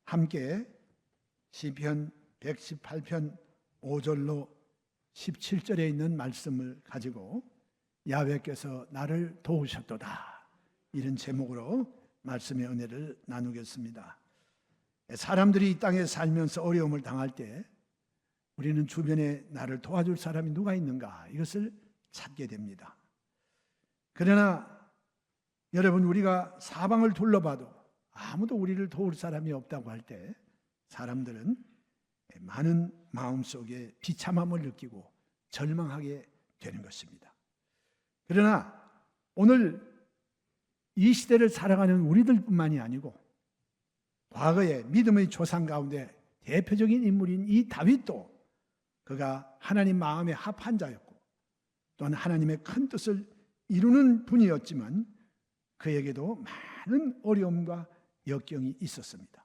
함께 시편 118편 5절로 17절에 있는 말씀을 가지고 야훼께서 나를 도우셨도다, 이런 제목으로 말씀의 은혜를 나누겠습니다. 사람들이 이 땅에 살면서 어려움을 당할 때 우리는 주변에 나를 도와줄 사람이 누가 있는가, 이것을 찾게 됩니다. 그러나 여러분, 우리가 사방을 둘러봐도 아무도 우리를 도울 사람이 없다고 할 때 사람들은 많은 마음속에 비참함을 느끼고 절망하게 되는 것입니다. 그러나 오늘 이 시대를 살아가는 우리들뿐만이 아니고 과거의 믿음의 조상 가운데 대표적인 인물인 이 다윗도 그가 하나님 마음에 합한 자였고 또한 하나님의 큰 뜻을 이루는 분이었지만 그에게도 많은 어려움과 역경이 있었습니다.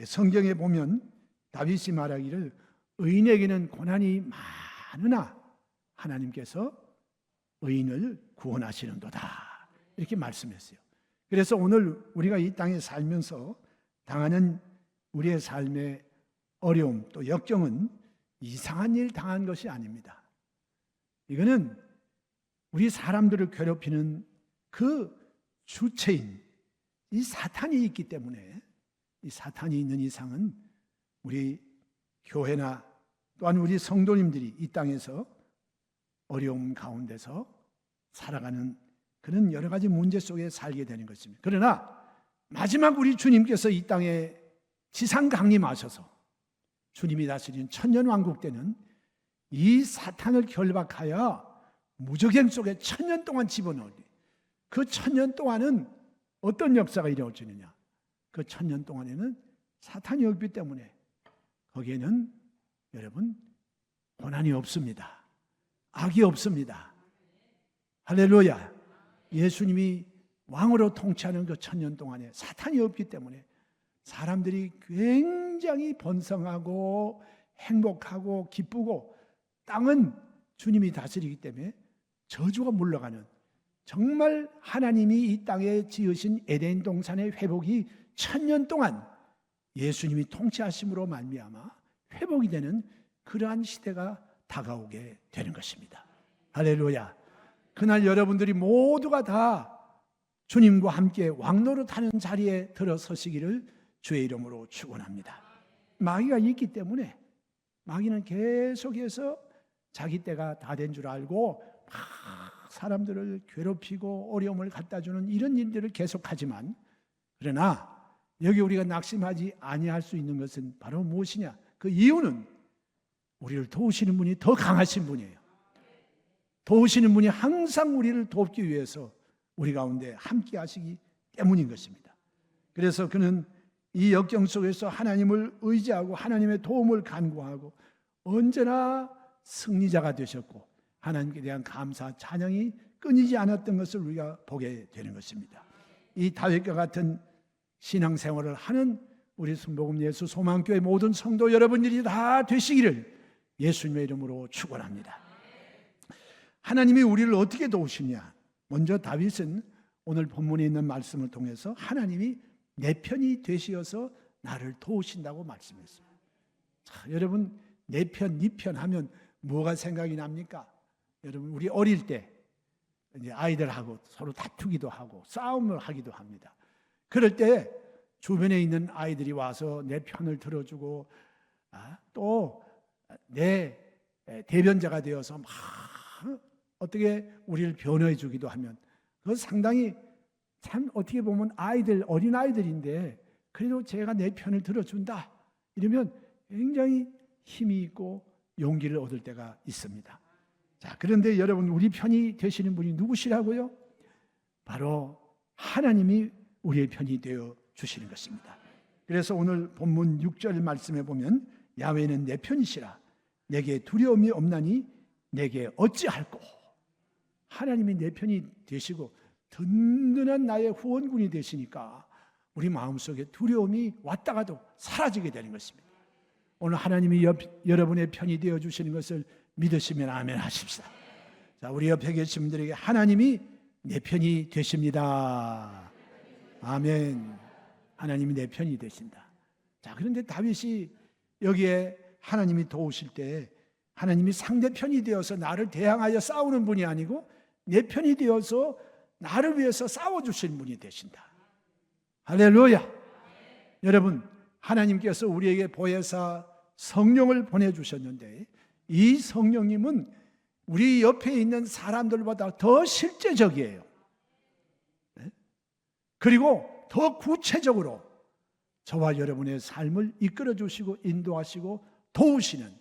성경에 보면 다윗이 말하기를 의인에게는 고난이 많으나 하나님께서 의인을 구원하시는도다, 이렇게 말씀했어요. 그래서 오늘 우리가 이 땅에 살면서 당하는 우리의 삶의 어려움 또 역경은 이상한 일 당한 것이 아닙니다. 이거는 우리 사람들을 괴롭히는 그 주체인 이 사탄이 있기 때문에, 이 사탄이 있는 이상은 우리 교회나 또한 우리 성도님들이 이 땅에서 어려움 가운데서 살아가는 그런 여러 가지 문제 속에 살게 되는 것입니다. 그러나 마지막 우리 주님께서 이 땅에 지상 강림하셔서 주님이 다스리는 천년왕국 때는 이 사탄을 결박하여 무저갱 속에 천년 동안 집어넣으니 그 천년 동안은 어떤 역사가 이루어지느냐, 그 천년 동안에는 사탄이 없기 때문에 거기에는 여러분 고난이 없습니다. 악이 없습니다. 할렐루야. 예수님이 왕으로 통치하는 그 천년 동안에 사탄이 없기 때문에 사람들이 굉장히 번성하고 행복하고 기쁘고 땅은 주님이 다스리기 때문에 저주가 물러가는, 정말 하나님이 이 땅에 지으신 에덴 동산의 회복이 천년 동안 예수님이 통치하심으로 말미암아 회복이 되는 그러한 시대가 다가오게 되는 것입니다. 할렐루야. 그날 여러분들이 모두가 다 주님과 함께 왕노릇하는 자리에 들어서시기를 주의 이름으로 축원합니다. 마귀가 있기 때문에 마귀는 계속해서 자기 때가 다 된 줄 알고 막 사람들을 괴롭히고 어려움을 갖다 주는 이런 일들을 계속하지만, 그러나 여기 우리가 낙심하지 아니할 수 있는 것은 바로 무엇이냐? 그 이유는 우리를 도우시는 분이 더 강하신 분이에요. 도우시는 분이 항상 우리를 돕기 위해서 우리 가운데 함께 하시기 때문인 것입니다. 그래서 그는 이 역경 속에서 하나님을 의지하고 하나님의 도움을 간구하고 언제나 승리자가 되셨고 하나님께 대한 감사 찬양이 끊이지 않았던 것을 우리가 보게 되는 것입니다. 이 다윗과 같은 신앙생활을 하는 우리 순복음 예수 소망교회 모든 성도 여러분들이 다 되시기를 예수님의 이름으로 축원합니다. 하나님이 우리를 어떻게 도우시냐? 먼저 다윗은 오늘 본문에 있는 말씀을 통해서 하나님이 내 편이 되시어서 나를 도우신다고 말씀했어요. 자, 여러분, 내 편, 네 편 하면 뭐가 생각이 납니까? 여러분, 우리 어릴 때 이제 아이들하고 서로 다투기도 하고 싸움을 하기도 합니다. 그럴 때 주변에 있는 아이들이 와서 내 편을 들어주고 또 내 대변자가 되어서 막 어떻게 우리를 변호해 주기도 하면 그건 상당히 참 어떻게 보면 어린 아이들인데 그래도 제가 내 편을 들어준다 이러면 굉장히 힘이 있고 용기를 얻을 때가 있습니다. 자, 그런데 여러분, 우리 편이 되시는 분이 누구시라고요? 바로 하나님이 우리의 편이 되어 주시는 것입니다. 그래서 오늘 본문 6절 말씀에 보면 야훼는 내 편이시라 내게 두려움이 없나니 내게 어찌할꼬. 하나님이 내 편이 되시고 든든한 나의 후원군이 되시니까 우리 마음속에 두려움이 왔다가도 사라지게 되는 것입니다. 오늘 하나님이 여러분의 편이 되어 주시는 것을 믿으시면 아멘 하십시다. 자, 우리 옆에 계신 분들에게 하나님이 내 편이 되십니다. 아멘. 하나님이 내 편이 되신다. 자, 그런데 다윗이 여기에 하나님이 도우실 때 하나님이 상대편이 되어서 나를 대항하여 싸우는 분이 아니고 내 편이 되어서 나를 위해서 싸워주신 분이 되신다. 할렐루야. 여러분, 하나님께서 우리에게 보혜사 성령을 보내주셨는데 이 성령님은 우리 옆에 있는 사람들보다 더 실제적이에요. 그리고 더 구체적으로 저와 여러분의 삶을 이끌어 주시고 인도하시고 도우시는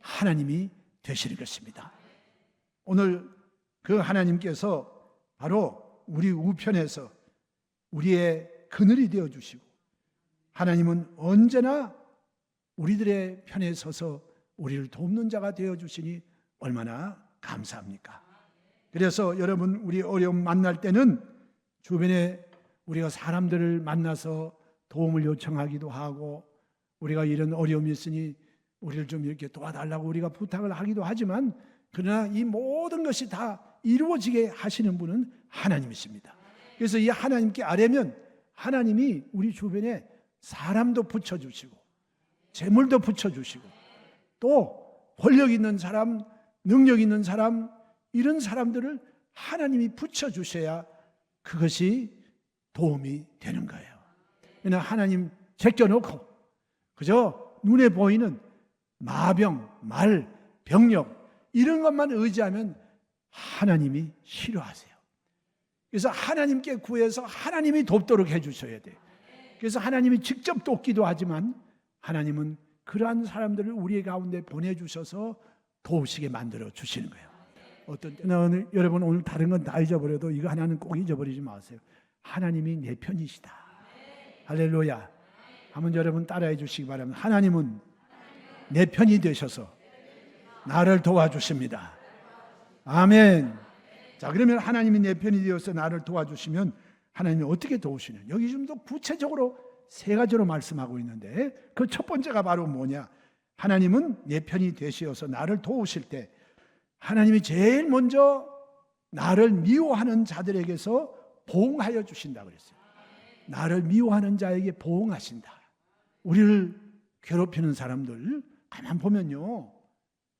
하나님이 되시는 것입니다. 오늘 그 하나님께서 바로 우리 우편에서 우리의 그늘이 되어 주시고 하나님은 언제나 우리들의 편에 서서 우리를 돕는 자가 되어 주시니 얼마나 감사합니까? 그래서 여러분, 우리 어려움 만날 때는 주변에 우리가 사람들을 만나서 도움을 요청하기도 하고 우리가 이런 어려움이 있으니 우리를 좀 이렇게 도와달라고 우리가 부탁을 하기도 하지만 그러나 이 모든 것이 다 이루어지게 하시는 분은 하나님이십니다. 그래서 이 하나님께 아뢰면 하나님이 우리 주변에 사람도 붙여주시고 재물도 붙여주시고 또 권력 있는 사람, 능력 있는 사람, 이런 사람들을 하나님이 붙여주셔야 그것이 도움이 되는 거예요. 그냥 하나님 제껴놓고 그저 눈에 보이는 마병, 말, 병력 이런 것만 의지하면 하나님이 싫어하세요. 그래서 하나님께 구해서 하나님이 돕도록 해주셔야 돼요. 그래서 하나님이 직접 돕기도 하지만 하나님은 그러한 사람들을 우리 가운데 보내주셔서 도우시게 만들어 주시는 거예요. 어떤 때는 여러분 오늘 다른 건 다 잊어버려도 이거 하나는 꼭 잊어버리지 마세요. 하나님이 내 편이시다. 할렐루야. 한번 여러분 따라해 주시기 바랍니다. 하나님은 내 편이 되셔서 나를 도와주십니다. 아멘. 자, 그러면 하나님이 내 편이 되어서 나를 도와주시면 하나님이 어떻게 도우시냐? 여기 좀 더 구체적으로 세 가지로 말씀하고 있는데 그 첫 번째가 바로 뭐냐? 하나님은 내 편이 되시어서 나를 도우실 때 하나님이 제일 먼저 나를 미워하는 자들에게서 보응하여 주신다 그랬어요. 나를 미워하는 자에게 보응하신다. 우리를 괴롭히는 사람들 가만 보면요,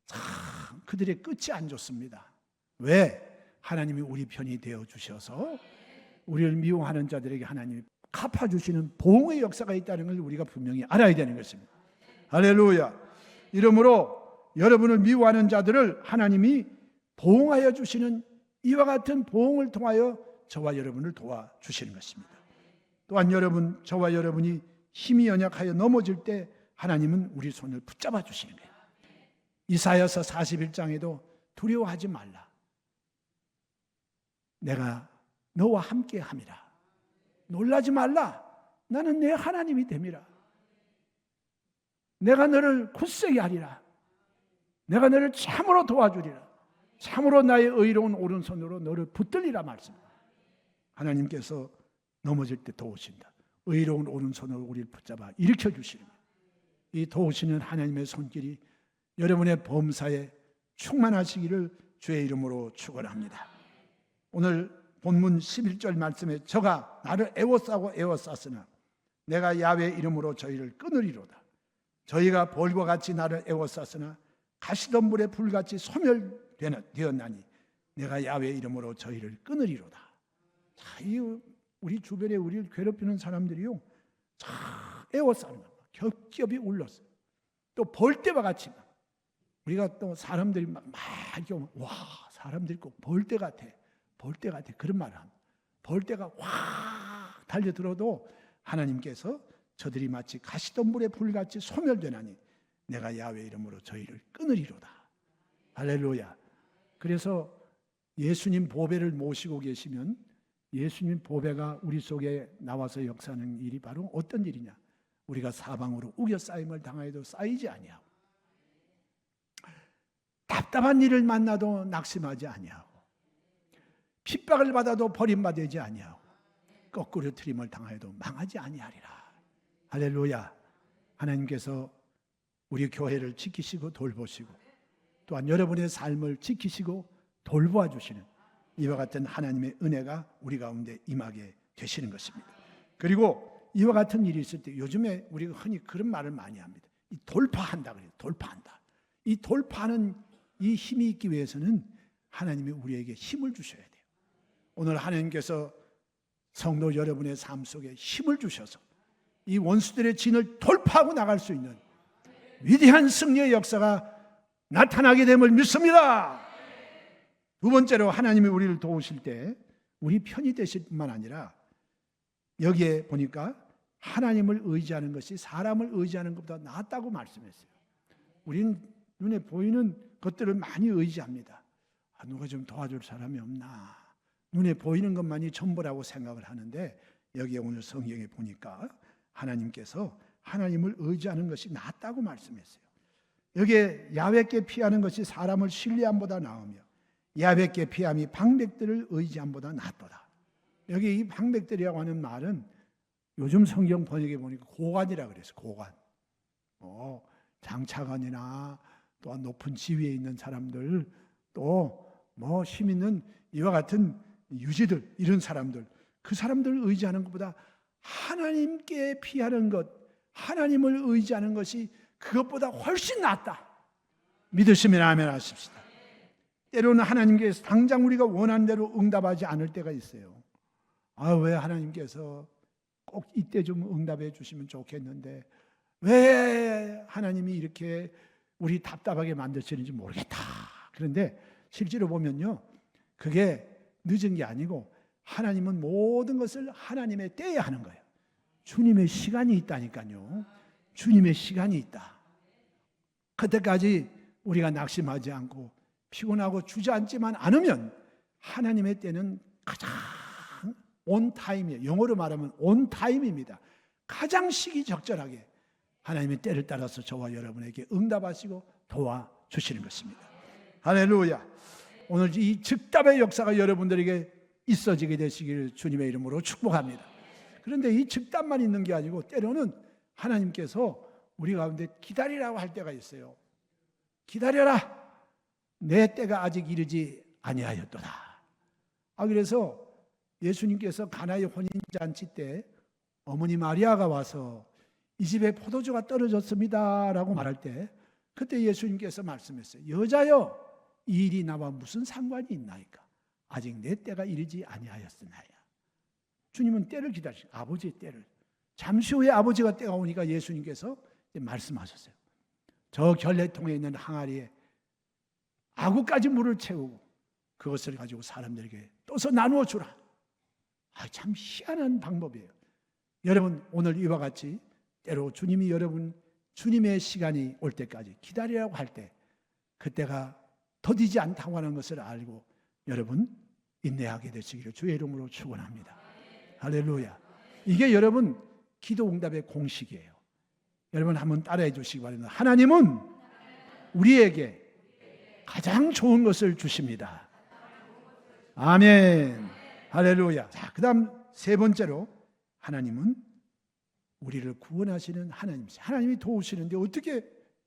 참 그들의 끝이 안 좋습니다. 왜? 하나님이 우리 편이 되어 주셔서 우리를 미워하는 자들에게 하나님이 갚아주시는 보응의 역사가 있다는 걸 우리가 분명히 알아야 되는 것입니다. 할렐루야. 이러므로 여러분을 미워하는 자들을 하나님이 보응하여 주시는 이와 같은 보응을 통하여 저와 여러분을 도와주시는 것입니다. 또한 여러분, 저와 여러분이 힘이 연약하여 넘어질 때 하나님은 우리 손을 붙잡아 주시는 거예요. 이사야서 41장에도 두려워하지 말라. 내가 너와 함께 함이라. 놀라지 말라. 나는 내 하나님이 됨이라. 내가 너를 굳세게 하리라. 내가 너를 참으로 도와주리라. 참으로 나의 의로운 오른손으로 너를 붙들리라 말씀. 하나님께서 넘어질 때 도우신다. 의로운 오른손으로 우리를 붙잡아 일으켜 주시는 거예요. 이 도우시는 하나님의 손길이 여러분의 범사에 충만하시기를 주의 이름으로 축원합니다. 오늘 본문 11절 말씀에 저가 나를 애워싸고 애워쌌으나 내가 야훼 이름으로 저희를 끊으리로다. 저희가 벌과 같이 나를 애워쌌으나 가시덤불의 불같이 소멸되었나니 내가 야훼 이름으로 저희를 끊으리로다. 자, 이 우리 주변에 우리를 괴롭히는 사람들이요, 참 애워싸는 거예요. 겹겹이 울렀어요. 또 벌떼와 같이 우리가 또 사람들이 막 이렇게 오면 와, 사람들이 꼭 벌떼 같아. 벌떼 같아. 그런 말을 합니다. 벌떼가 확 달려들어도 하나님께서 저들이 마치 가시덤불의 불같이 소멸되나니 내가 야훼 이름으로 저희를 끊으리로다. 할렐루야. 그래서 예수님 보배를 모시고 계시면 예수님 보배가 우리 속에 나와서 역사하는 일이 바로 어떤 일이냐? 우리가 사방으로 우겨싸임을 당하여도 쌓이지 아니하고 답답한 일을 만나도 낙심하지 아니하고 핍박을 받아도 버림받지 아니하고 거꾸로 트림을 당하여도 망하지 아니하리라. 할렐루야. 하나님께서 우리 교회를 지키시고 돌보시고 또한 여러분의 삶을 지키시고 돌보아 주시는 이와 같은 하나님의 은혜가 우리 가운데 임하게 되시는 것입니다. 그리고 이와 같은 일이 있을 때 요즘에 우리가 흔히 그런 말을 많이 합니다. 이 돌파한다 그래요. 돌파한다. 이 돌파하는 이 힘이 있기 위해서는 하나님이 우리에게 힘을 주셔야 돼요. 오늘 하나님께서 성도 여러분의 삶 속에 힘을 주셔서 이 원수들의 진을 돌파하고 나갈 수 있는 위대한 승리의 역사가 나타나게 됨을 믿습니다. 두 번째로 하나님이 우리를 도우실 때 우리 편이 되실 뿐만 아니라 여기에 보니까 하나님을 의지하는 것이 사람을 의지하는 것보다 낫다고 말씀했어요. 우리는 눈에 보이는 것들을 많이 의지합니다. 누가 좀 도와줄 사람이 없나? 눈에 보이는 것만이 전부라고 생각을 하는데 여기에 오늘 성경에 보니까 하나님께서 하나님을 의지하는 것이 낫다고 말씀했어요. 여기에 야훼께 피하는 것이 사람을 신뢰함보다 나으며 야훼께 피함이 방백들을 의지함보다 낫도다. 여기 이 방백들이라고 하는 말은 요즘 성경 번역에 보니까 고관이라 그랬어요. 고관. 장차관이나 또 높은 지위에 있는 사람들 또 힘 있는 이와 같은 유지들 이런 사람들 그 사람들을 의지하는 것보다 하나님께 피하는 것 하나님을 의지하는 것이 그것보다 훨씬 낫다. 믿으시면 아멘 하십시다. 때로는 하나님께서 당장 우리가 원하는 대로 응답하지 않을 때가 있어요. 왜 하나님께서 꼭 이때 좀 응답해 주시면 좋겠는데 왜 하나님이 이렇게 우리 답답하게 만드시는지 모르겠다. 그런데 실제로 보면요, 그게 늦은 게 아니고 하나님은 모든 것을 하나님의 때에 하는 거예요. 주님의 시간이 있다니까요. 주님의 시간이 있다. 그때까지 우리가 낙심하지 않고 피곤하고 주저앉지만 않으면 하나님의 때는 가장 온 타임이에요. 영어로 말하면 온 타임입니다. 가장 시기적절하게 하나님의 때를 따라서 저와 여러분에게 응답하시고 도와주시는 것입니다. 할렐루야. 오늘 이 즉답의 역사가 여러분들에게 있어지게 되시기를 주님의 이름으로 축복합니다. 그런데 이 즉답만 있는 게 아니고 때로는 하나님께서 우리 가운데 기다리라고 할 때가 있어요. 기다려라. 내 때가 아직 이르지 아니하였도다. 그래서 예수님께서 가나의 혼인잔치 때 어머니 마리아가 와서 이 집에 포도주가 떨어졌습니다 라고 말할 때 그때 예수님께서 말씀했어요. 여자여, 이 일이 나와 무슨 상관이 있나이까? 아직 내 때가 이르지 아니하였으나야. 주님은 때를 기다리시고 아버지의 때를. 잠시 후에 아버지가 때가 오니까 예수님께서 말씀하셨어요. 저 결례통에 있는 항아리에 아구까지 물을 채우고 그것을 가지고 사람들에게 떠서 나누어 주라. 참 희한한 방법이에요. 여러분 오늘 이와 같이 때로 주님이 여러분 주님의 시간이 올 때까지 기다리라고 할 때 그때가 더디지 않다고 하는 것을 알고 여러분 인내하게 되시기를 주의 이름으로 축원합니다. 할렐루야. 이게 여러분 기도 응답의 공식이에요. 여러분 한번 따라해 주시기 바랍니다. 하나님은 우리에게 가장 좋은 것을 주십니다. 아멘. 할렐루야. 자, 그다음 세 번째로 하나님은 우리를 구원하시는 하나님이세요. 하나님이 도우시는데 어떻게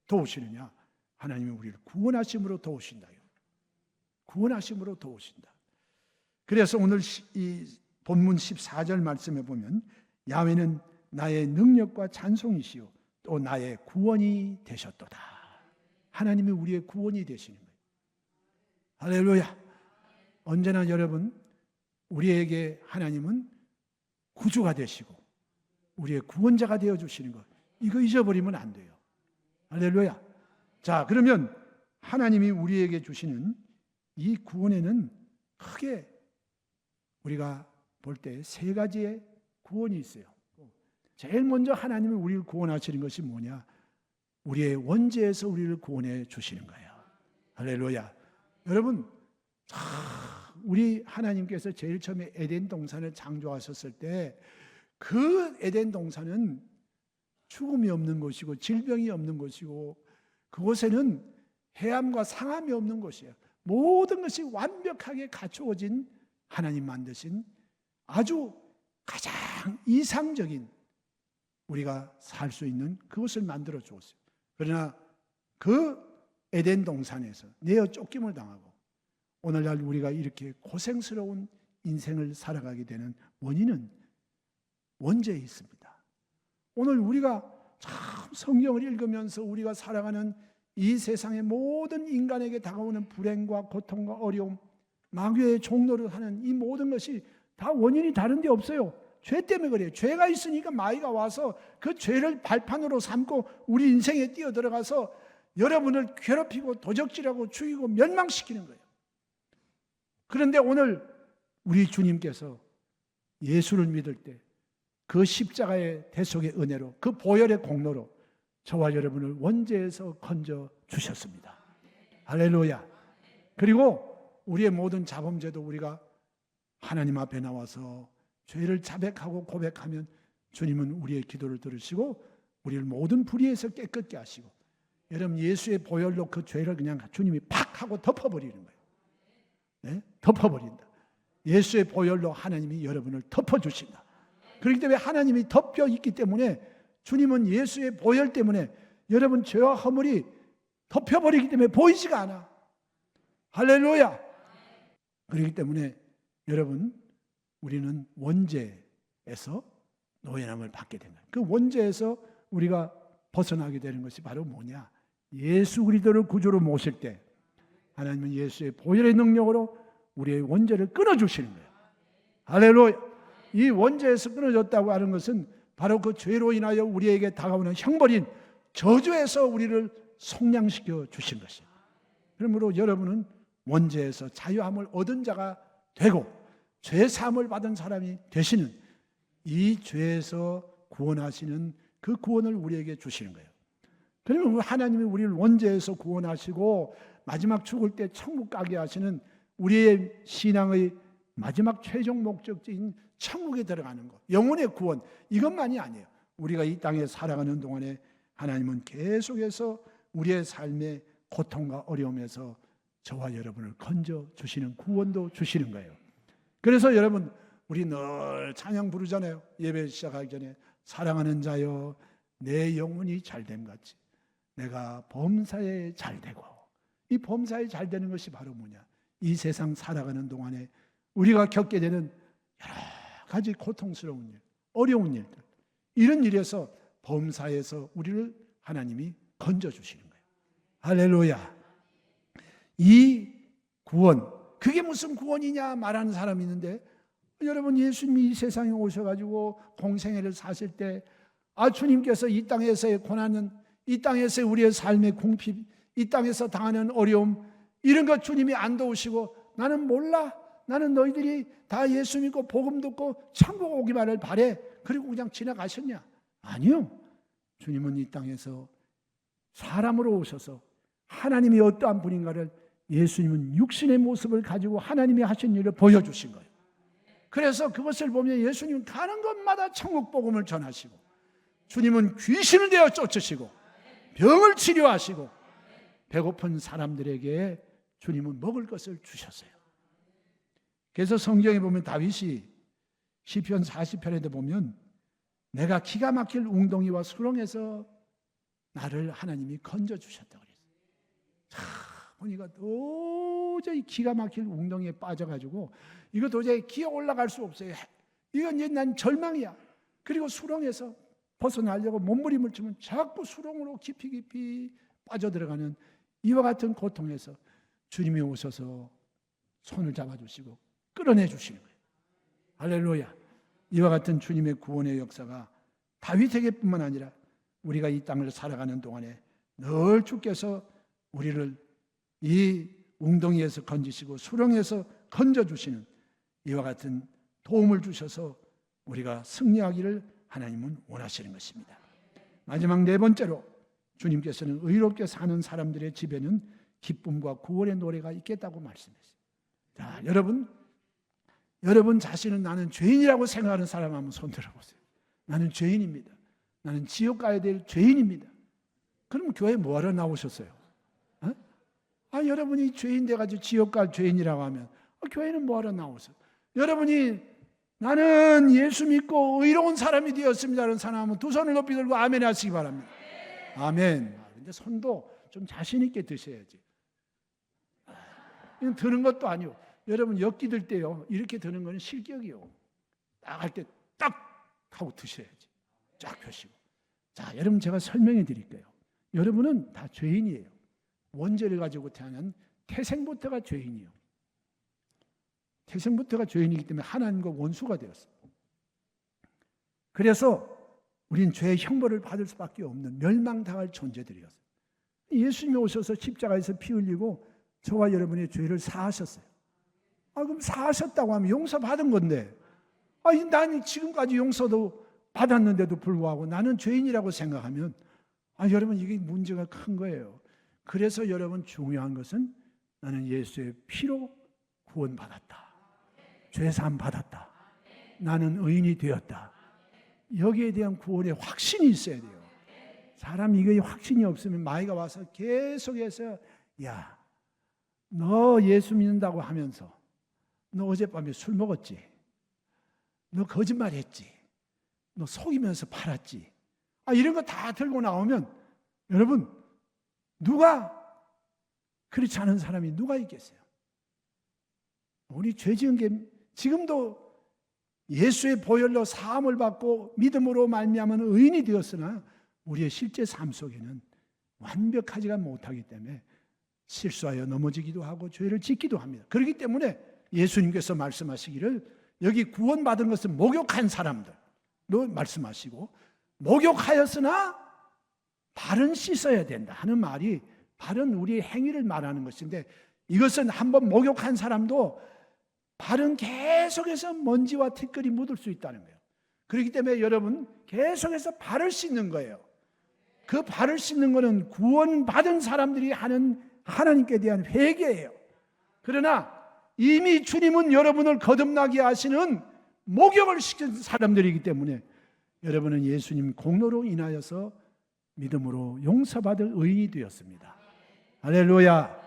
도우시느냐? 하나님이 우리를 구원하심으로 도우신다. 구원하심으로 도우신다. 그래서 오늘 이 본문 14절 말씀에 보면 야훼는 나의 능력과 찬송이시요 또 나의 구원이 되셨도다. 하나님이 우리의 구원이 되시는 거예요. 할렐루야. 언제나 여러분 우리에게 하나님은 구주가 되시고 우리의 구원자가 되어주시는 것, 이거 잊어버리면 안 돼요. 할렐루야. 자, 그러면 하나님이 우리에게 주시는 이 구원에는 크게 우리가 볼 때 세 가지의 구원이 있어요. 제일 먼저 하나님이 우리를 구원하시는 것이 뭐냐? 우리의 원죄에서 우리를 구원해 주시는 거예요. 할렐루야. 여러분, 우리 하나님께서 제일 처음에 에덴 동산을 창조하셨을 때 그 에덴 동산은 죽음이 없는 곳이고 질병이 없는 곳이고 그곳에는 해함과 상함이 없는 곳이에요. 모든 것이 완벽하게 갖추어진 하나님 만드신 아주 가장 이상적인 우리가 살 수 있는 그것을 만들어 주었어요. 그러나 그 에덴 동산에서 내어 쫓김을 당하고 오늘날 우리가 이렇게 고생스러운 인생을 살아가게 되는 원인은 원죄에 있습니다. 오늘 우리가 참 성경을 읽으면서 우리가 살아가는 이 세상의 모든 인간에게 다가오는 불행과 고통과 어려움, 마귀의 종로를 하는 이 모든 것이 다 원인이 다른 데 없어요. 죄 때문에 그래요. 죄가 있으니까 마귀가 와서 그 죄를 발판으로 삼고 우리 인생에 뛰어들어가서 여러분을 괴롭히고 도적질하고 죽이고 멸망시키는 거예요. 그런데 오늘 우리 주님께서 예수를 믿을 때 그 십자가의 대속의 은혜로, 그 보혈의 공로로 저와 여러분을 원죄에서 건져 주셨습니다. 할렐루야. 그리고 우리의 모든 자범죄도 우리가 하나님 앞에 나와서 죄를 자백하고 고백하면 주님은 우리의 기도를 들으시고 우리를 모든 불의에서 깨끗게 하시고, 여러분 예수의 보혈로 그 죄를 그냥 주님이 팍 하고 덮어버리는 거예요. 네? 덮어버린다. 예수의 보혈로 하나님이 여러분을 덮어주신다. 그렇기 때문에 하나님이 덮여 있기 때문에 주님은 예수의 보혈 때문에 여러분 죄와 허물이 덮여버리기 때문에 보이지가 않아. 할렐루야. 그렇기 때문에 여러분 우리는 원죄에서 노예남을 받게 된 거예요. 그 원죄에서 우리가 벗어나게 되는 것이 바로 뭐냐? 예수 그리스도를 구주로 모실 때 하나님은 예수의 보혈의 능력으로 우리의 원죄를 끊어주시는 거예요. 할렐루야. 이 원죄에서 끊어졌다고 하는 것은 바로 그 죄로 인하여 우리에게 다가오는 형벌인 저주에서 우리를 속량시켜 주신 것이에요. 그러므로 여러분은 원죄에서 자유함을 얻은 자가 되고 죄 사함을 받은 사람이 되시는, 이 죄에서 구원하시는 그 구원을 우리에게 주시는 거예요. 그러면 하나님이 우리를 원죄에서 구원하시고 마지막 죽을 때 천국 가게 하시는 우리의 신앙의 마지막 최종 목적지인 천국에 들어가는 것, 영혼의 구원, 이것만이 아니에요. 우리가 이 땅에 살아가는 동안에 하나님은 계속해서 우리의 삶의 고통과 어려움에서 저와 여러분을 건져 주시는 구원도 주시는 거예요. 그래서 여러분 우리 늘 찬양 부르잖아요. 예배 시작하기 전에 사랑하는 자여 내 영혼이 잘됨 같이 내가 범사에 잘되고, 이 범사에 잘되는 것이 바로 뭐냐? 이 세상 살아가는 동안에 우리가 겪게 되는 여러 가지 고통스러운 일, 어려운 일들, 이런 일에서 범사에서 우리를 하나님이 건져주시는 거예요. 할렐루야. 이 구원, 그게 무슨 구원이냐 말하는 사람이 있는데, 여러분 예수님이 이 세상에 오셔가지고 공생애를 사실 때 주님께서 이 땅에서의 고난은, 이 땅에서의 우리의 삶의 궁핍, 이 땅에서 당하는 어려움, 이런 것 주님이 안 도우시고 나는 몰라, 나는 너희들이 다 예수 믿고 복음 듣고 천국 오기만을 바래, 그리고 그냥 지나가셨냐? 아니요. 주님은 이 땅에서 사람으로 오셔서 하나님이 어떠한 분인가를, 예수님은 육신의 모습을 가지고 하나님이 하신 일을 보여주신 거예요. 그래서 그것을 보면 예수님은 가는 곳마다 천국 복음을 전하시고, 주님은 귀신을 내어 쫓으시고 병을 치료하시고 배고픈 사람들에게 주님은 먹을 것을 주셨어요. 그래서 성경에 보면 다윗이 시편 40편에도 보면 내가 기가 막힐 웅덩이와 수렁에서 나를 하나님이 건져주셨다고 그랬어요. 보니까 도저히 기가 막힐 웅덩이에 빠져가지고 이거 도저히 기어 올라갈 수 없어요. 이건 이제 난 절망이야. 그리고 수렁에서 벗어나려고 몸부림을 치면 자꾸 수렁으로 깊이 빠져들어가는 이와 같은 고통에서 주님이 오셔서 손을 잡아주시고 끌어내 주시는 거예요. 할렐루야. 이와 같은 주님의 구원의 역사가 다윗에게뿐만 아니라 우리가 이 땅을 살아가는 동안에 늘 주께서 우리를 이 웅덩이에서 건지시고 수렁에서 건져주시는 이와 같은 도움을 주셔서 우리가 승리하기를 하나님은 원하시는 것입니다. 마지막 네 번째로, 주님께서는 의롭게 사는 사람들의 집에는 기쁨과 구원의 노래가 있겠다고 말씀했어요. 자, 여러분 자신은 나는 죄인이라고 생각하는 사람 한번 손 들어보세요. 나는 죄인입니다. 나는 지옥 가야 될 죄인입니다. 그럼 교회 뭐하러 나오셨어요? 여러분이 죄인 돼가지고 지옥 갈 죄인이라고 하면 교회는 뭐하러 나오세요? 여러분이 나는 예수 믿고 의로운 사람이 되었습니다라는 사람은 두 손을 높이 들고 아멘 하시기 바랍니다. 아멘. 근데 손도 좀 자신 있게 드셔야지. 이건 드는 것도 아니고, 여러분 엿기 들 때요, 이렇게 드는 건 실격이요. 나갈 때 딱 하고 드셔야지. 쫙 펴시고. 자, 여러분 제가 설명해 드릴게요. 여러분은 다 죄인이에요. 원죄를 가지고 태어난 태생부터가 죄인이에요. 태생부터가 죄인이기 때문에 하나님과 원수가 되었어요. 그래서 우린 죄의 형벌을 받을 수밖에 없는 멸망당할 존재들이었어요. 예수님이 오셔서 십자가에서 피 흘리고 저와 여러분의 죄를 사하셨어요. 그럼 사하셨다고 하면 용서받은 건데, 나는 지금까지 용서도 받았는데도 불구하고 나는 죄인이라고 생각하면 여러분 이게 문제가 큰 거예요. 그래서 여러분 중요한 것은 나는 예수의 피로 구원받았다. 죄사함 받았다. 나는 의인이 되었다. 여기에 대한 구원의 확신이 있어야 돼요. 사람이 이게 확신이 없으면 마귀가 와서 계속해서 야, 너 예수 믿는다고 하면서 너 어젯밤에 술 먹었지? 너 거짓말했지? 너 속이면서 팔았지? 이런 거 다 들고 나오면 여러분 누가 그렇지 않은 사람이 누가 있겠어요? 우리 죄 지은 게 지금도 예수의 보혈로 사함을 받고 믿음으로 말미암은 의인이 되었으나 우리의 실제 삶 속에는 완벽하지가 못하기 때문에 실수하여 넘어지기도 하고 죄를 짓기도 합니다. 그렇기 때문에 예수님께서 말씀하시기를 여기 구원받은 것은 목욕한 사람들로 말씀하시고 목욕하였으나 발은 씻어야 된다 하는 말이 발은 우리의 행위를 말하는 것인데 이것은 한번 목욕한 사람도 발은 계속해서 먼지와 티끌이 묻을 수 있다는 거예요. 그렇기 때문에 여러분 계속해서 발을 씻는 거예요. 그 발을 씻는 것은 구원받은 사람들이 하는 하나님께 대한 회개예요. 그러나 이미 주님은 여러분을 거듭나게 하시는 목욕을 시킨 사람들이기 때문에 여러분은 예수님 공로로 인하여서 믿음으로 용서받을 의인이 되었습니다. 할렐루야.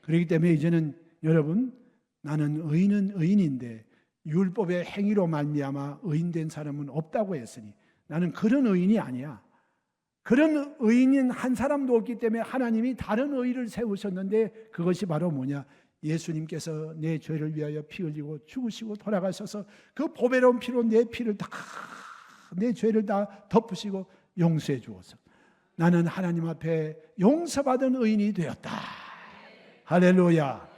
그렇기 때문에 이제는 여러분 나는 의인은 의인인데 율법의 행위로 말미암아 의인된 사람은 없다고 했으니 나는 그런 의인이 아니야. 그런 의인인 한 사람도 없기 때문에 하나님이 다른 의를 세우셨는데 그것이 바로 뭐냐? 예수님께서 내 죄를 위하여 피 흘리고 죽으시고 돌아가셔서 그 보배로운 피로 내 피를 다 내 죄를 다 덮으시고 용서해 주어서 나는 하나님 앞에 용서받은 의인이 되었다. 할렐루야.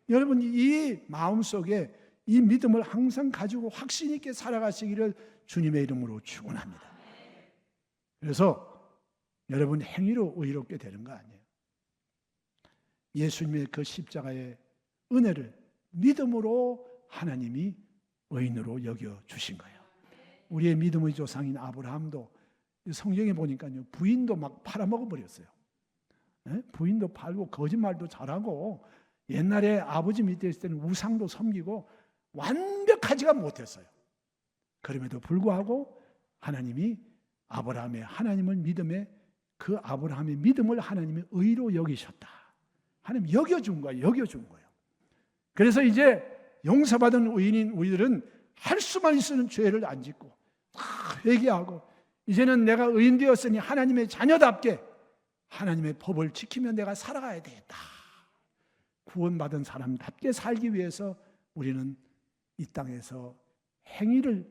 여러분 이 마음속에 이 믿음을 항상 가지고 확신 있게 살아가시기를 주님의 이름으로 축원합니다. 그래서 여러분 행위로 의롭게 되는 거 아니에요. 예수님의 그 십자가의 은혜를 믿음으로 하나님이 의인으로 여겨 주신 거예요. 우리의 믿음의 조상인 아브라함도 성경에 보니까요 부인도 막 팔아먹어 버렸어요. 부인도 팔고 거짓말도 잘하고 옛날에 아버지 밑에 있을 때는 우상도 섬기고 완벽하지가 못했어요. 그럼에도 불구하고 하나님이 아브라함의 하나님을 믿음에 그 아브라함의 믿음을 하나님이 의로 여기셨다. 하나님 여겨준 거예요. 여겨준 거예요. 그래서 이제 용서받은 의인인 우리들은 할 수만 있으면 죄를 안 짓고 회개하고 이제는 내가 의인 되었으니 하나님의 자녀답게 하나님의 법을 지키며 내가 살아가야 되겠다. 구원받은 사람답게 살기 위해서 우리는 이 땅에서 행위를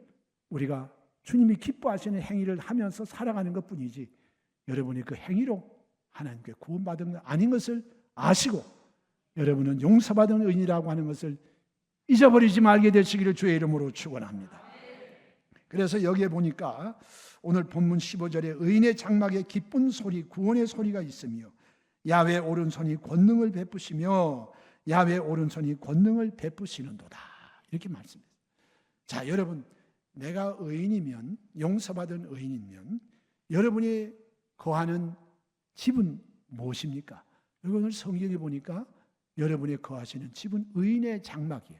우리가 주님이 기뻐하시는 행위를 하면서 살아가는 것뿐이지 여러분이 그 행위로 하나님께 구원받은 것 아닌 것을 아시고 여러분은 용서받은 의인이라고 하는 것을 잊어버리지 말게 되시기를 주의 이름으로 축원합니다. 그래서 여기에 보니까 오늘 본문 15절에 의인의 장막에 기쁜 소리 구원의 소리가 있으며 야훼 오른손이 권능을 베푸시며 야훼 오른손이 권능을 베푸시는도다 이렇게 말씀해요. 자 여러분 내가 의인이면 용서받은 의인이면 여러분이 거하는 집은 무엇입니까? 오늘 성경에 보니까 여러분이 거하시는 집은 의인의 장막이에요.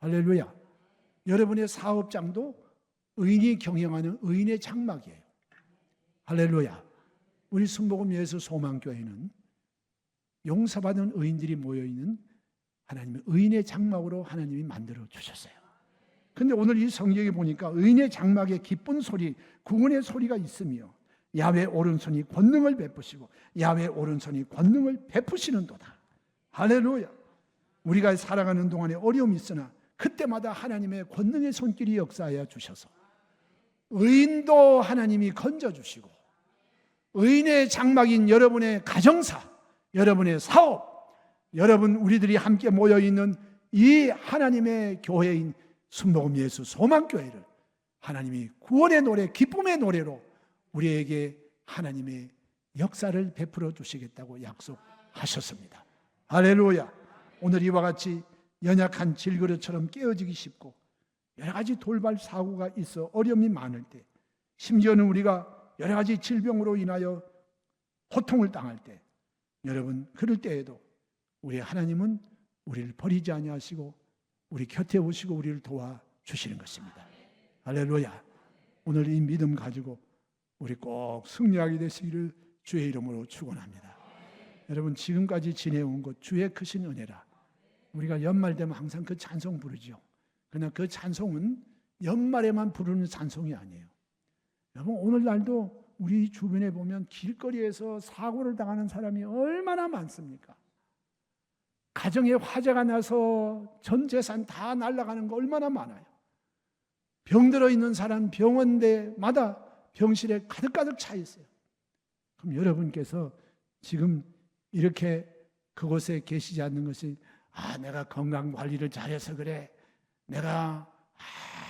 할렐루야. 여러분의 사업장도 의인이 경영하는 의인의 장막이에요. 할렐루야. 우리 순복음 예수 소망교회는 용서받은 의인들이 모여있는 하나님의 의인의 장막으로 하나님이 만들어 주셨어요. 그런데 오늘 이 성경에 보니까 의인의 장막에 기쁜 소리, 구원의 소리가 있으며 야훼 오른손이 권능을 베푸시고 야훼 오른손이 권능을 베푸시는도다. 할렐루야. 우리가 살아가는 동안에 어려움이 있으나 그때마다 하나님의 권능의 손길이 역사하여 주셔서 의인도 하나님이 건져주시고 의인의 장막인 여러분의 가정사, 여러분의 사업, 여러분 우리들이 함께 모여있는 이 하나님의 교회인 순복음 예수 소망교회를 하나님이 구원의 노래, 기쁨의 노래로 우리에게 하나님의 역사를 베풀어 주시겠다고 약속하셨습니다. 할렐루야. 오늘 이와 같이 연약한 질그릇처럼 깨어지기 쉽고 여러 가지 돌발 사고가 있어 어려움이 많을 때, 심지어는 우리가 여러 가지 질병으로 인하여 고통을 당할 때, 여러분 그럴 때에도 우리 하나님은 우리를 버리지 아니하시고 우리 곁에 오시고 우리를 도와주시는 것입니다. 할렐루야. 오늘 이 믿음 가지고 우리 꼭 승리하게 되시기를 주의 이름으로 축원합니다. 여러분 지금까지 지내온 것 주의 크신 은혜라. 우리가 연말 되면 항상 그 찬송 부르죠. 그러나 그 찬송은 연말에만 부르는 찬송이 아니에요. 여러분 오늘날도 우리 주변에 보면 길거리에서 사고를 당하는 사람이 얼마나 많습니까? 가정에 화재가 나서 전 재산 다 날아가는 거 얼마나 많아요. 병들어 있는 사람 병원대마다 병실에 가득가득 차 있어요. 그럼 여러분께서 지금 이렇게 그곳에 계시지 않는 것이 내가 건강관리를 잘해서 그래, 내가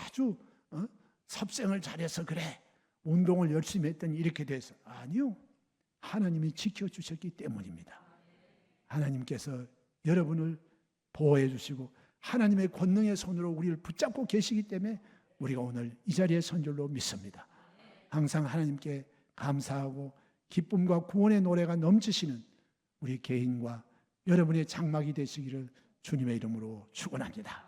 아주 섭생을 잘해서 그래, 운동을 열심히 했더니 이렇게 돼서, 아니요, 하나님이 지켜주셨기 때문입니다. 하나님께서 여러분을 보호해 주시고 하나님의 권능의 손으로 우리를 붙잡고 계시기 때문에 우리가 오늘 이 자리에 선 줄로 믿습니다. 항상 하나님께 감사하고 기쁨과 구원의 노래가 넘치시는 우리 개인과 여러분의 장막이 되시기를 주님의 이름으로 축원합니다.